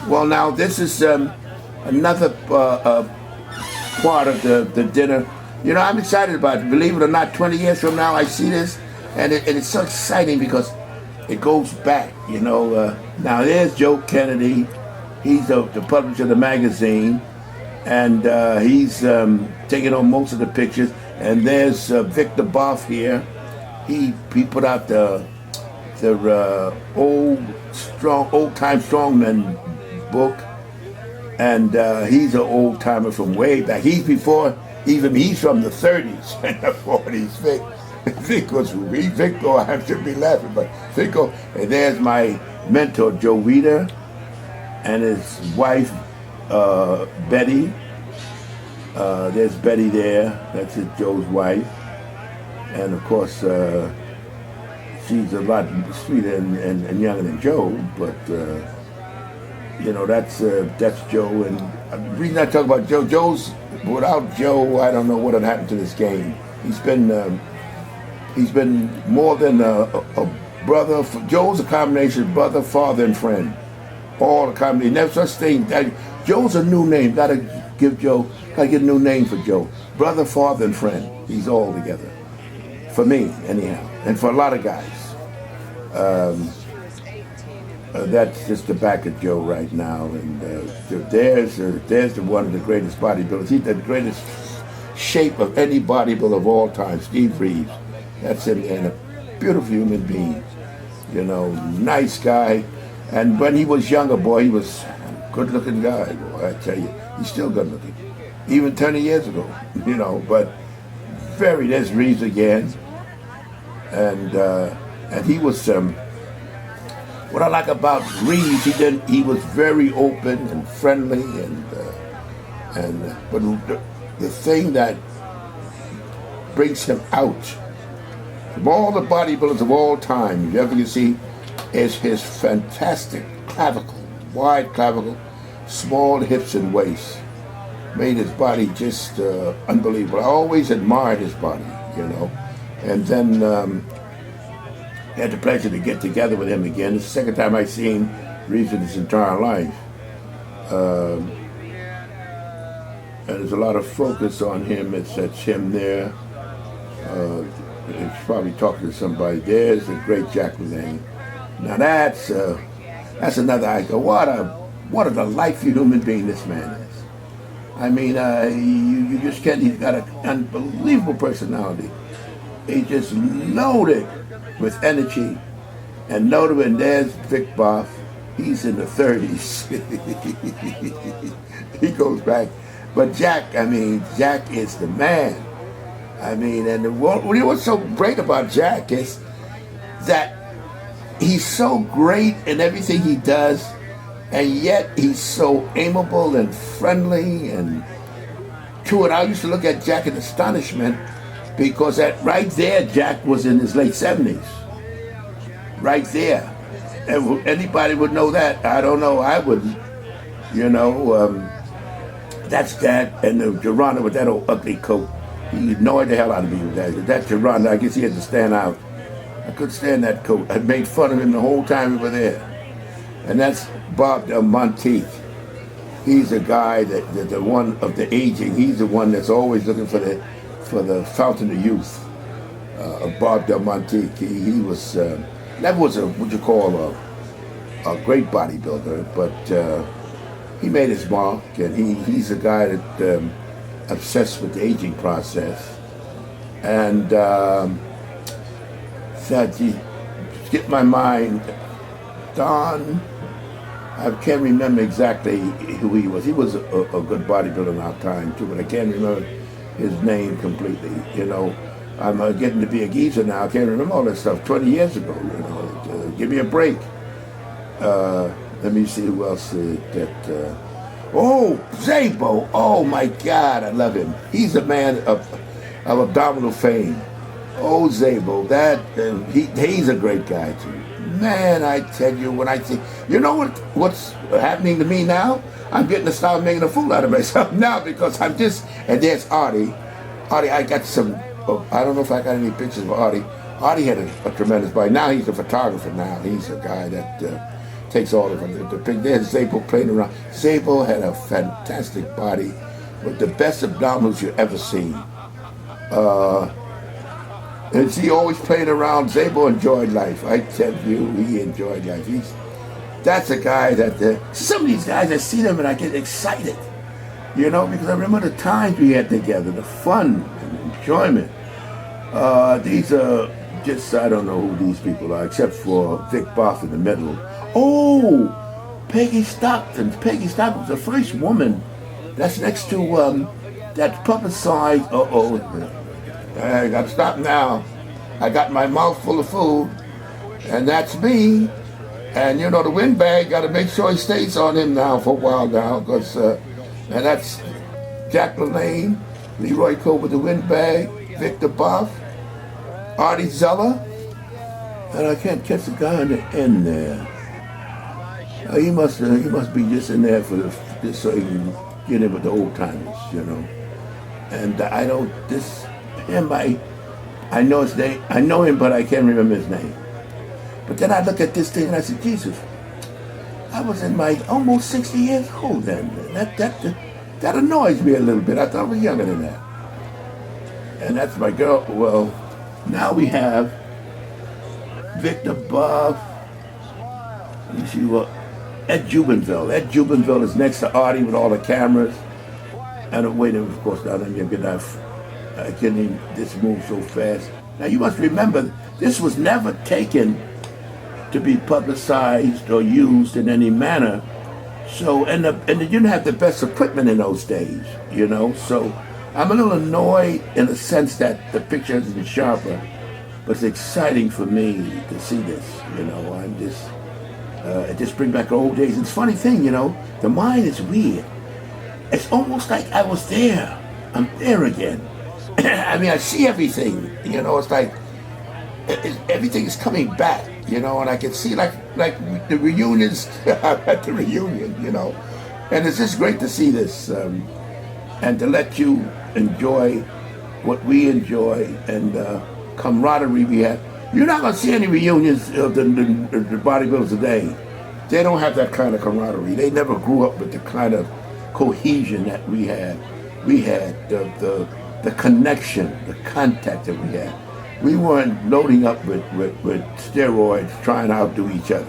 Well, now this is another part of the dinner. You know, I'm excited about it. Believe it or not, 20 years from now, I see this, and it's so exciting because it goes back. You know, now there's Joe Kennedy. He's the publisher of the magazine, and he's taking on most of the pictures. And there's Vic Boff here. He put out the old time strongman book, and he's an old timer from way back. He's before even he's from the 30s and the 40s. Vic was Vic. Oh, I should be laughing, but Vic. And there's my mentor Joe Weider and his wife Betty. There's Betty there. That's Joe's wife, and of course she's a lot sweeter and younger than Joe. But you know, that's Joe. And the reason I talk about Joe's without Joe, I don't know what would happen to this game. He's been more than a brother. Joe's a combination of brother, father, and friend. All the combination. Never such thing. Joe's a new name. Gotta get a new name for Joe. Brother, father, and friend. He's all together. For me, anyhow, and for a lot of guys. That's just the back of Joe right now, and there's the one of the greatest bodybuilders. He's the greatest shape of any bodybuilder of all time, Steve Reeves. That's him, and a beautiful human being. You know, nice guy. And when he was younger, boy, he was a good-looking guy. Boy, I tell you, he's still good-looking, even 20 years ago. You know, but there's Reeves again, and he was. What I like about Reeves, he was very open and friendly, but the thing that brings him out from all the bodybuilders of all time, you ever can see, is his fantastic clavicle, wide clavicle, small hips and waist. Made his body just unbelievable. I always admired his body, you know. And then I had the pleasure to get together with him again. It's the second time I've seen Reeves in his entire life. And there's a lot of focus on him. It's him there. It's probably talking to somebody. There's the great Jack LaLanne. Now that's another icon. What a delightful human being this man is. I mean, you just can't. He's got an unbelievable personality. He's just loaded with energy, and loaded. And there's Vic Boff. He's in the 30s. He goes back. But Jack is the man. I mean, and what's so great about Jack is that he's so great in everything he does, and yet he's so amiable and friendly and to it. I used to look at Jack in astonishment because right there, Jack was in his late 70s. Right there. And anybody would know that. I don't know. I wouldn't. You know, that's Jack, and the Gironda with that old ugly coat. He annoyed the hell out of me with that. That Gironda, I guess he had to stand out. I couldn't stand that coat. I made fun of him the whole time we were there. And that's Bob Delmonteque. He's a guy that the one of the aging. He's the one that's always looking for the fountain of youth. Bob Delmonteque. He was that was what you call a great bodybuilder, but he made his mark, and he's a guy that obsessed with the aging process. And that skipped my mind. Don, I can't remember exactly who he was. He was a good bodybuilder in our time too, but I can't remember his name completely. You know, I'm getting to be a geezer now. I can't remember all that stuff 20 years ago. You know, give me a break. Let me see who else oh, Zabo. Oh my God, I love him. He's a man of abdominal fame. Oh, Zabo, he's a great guy too. Man, I tell you, when I think, you know what's happening to me now? I'm getting to start making a fool out of myself now because and there's Artie. Artie, I got some, I don't know if I got any pictures of Artie. Artie had a tremendous body. Now he's a photographer now. He's a guy that, takes all of them. There's Zabo playing around. Zabo had a fantastic body with the best abdominals you ever seen. And he always playing around. Zabo enjoyed life. I tell you, he enjoyed life. That's a guy that, some of these guys, I see them and I get excited, you know, because I remember the times we had together, the fun and enjoyment. These are just, I don't know who these people are, except for Vic Boff in the middle. Oh, Peggy Stockton. Peggy Stockton was the first woman that's next to that publicized, I got to stop now. I got my mouth full of food, and that's me. And you know, the windbag, got to make sure he stays on him now for a while now, because, and that's Jack LaLanne, Leroy Colbert, the windbag, Victor Boff, Artie Zeller, and I can't catch the guy on the end there. He must be just in there for just so he can get in with the old timers, you know. And I know his name. I know him, but I can't remember his name. But then I look at this thing and I said, Jesus, I was in my almost 60 years old then. That annoys me a little bit. I thought I was younger than that. And that's my girl. Well, now we have Victor Boff. Let me see what. Ed Jubenville. Ed Jubenville is next to Artie with all the cameras. And wait, of course, now let me get enough. I can't even, this moves so fast. Now you must remember, this was never taken to be publicized or used in any manner. So, and you didn't have the best equipment in those days, you know. So I'm a little annoyed in the sense that the picture isn't sharper, but it's exciting for me to see this, you know. I'm just, it just brings back old days. It's a funny thing, you know, the mind is weird. It's almost like I was there. I'm there again. I mean, I see everything, you know. It's like everything is coming back, you know, and I can see like the reunions at the reunion, you know. And it's just great to see this and to let you enjoy what we enjoy and camaraderie we have. You're not going to see any reunions of the bodybuilders today. They don't have that kind of camaraderie. They never grew up with the kind of cohesion that we had. We had the connection, the contact that we had. We weren't loading up with steroids trying to outdo each other.